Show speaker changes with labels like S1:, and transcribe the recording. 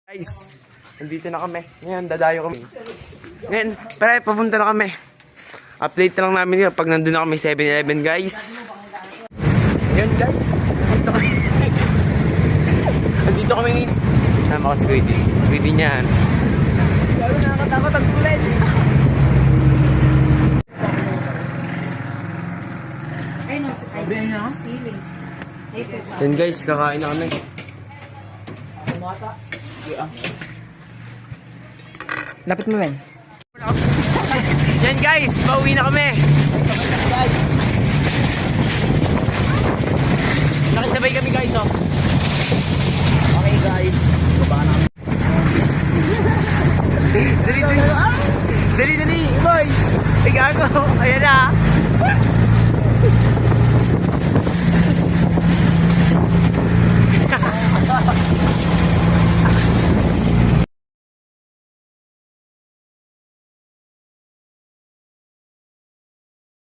S1: Guys, nandito na kami. Ngayon, dadayo kami. Ngayon, papunta na kami. Update na lang namin yun pag nandun na kami 7-Eleven, guys. Ngayon, guys. Nandito kami. Nandito kami ngayon. Sama ko si Grady. Grady niyan. Lalo nakakatakot ang tulad. Yan guys, kakain na kami.
S2: Lapit mo, men.
S1: Yan guys, pauwi na kami. Nakisabay kami guys, oh.
S2: Okay, guys. Baba na kami.
S1: Dali, boy. Ay, gago. Ayan na.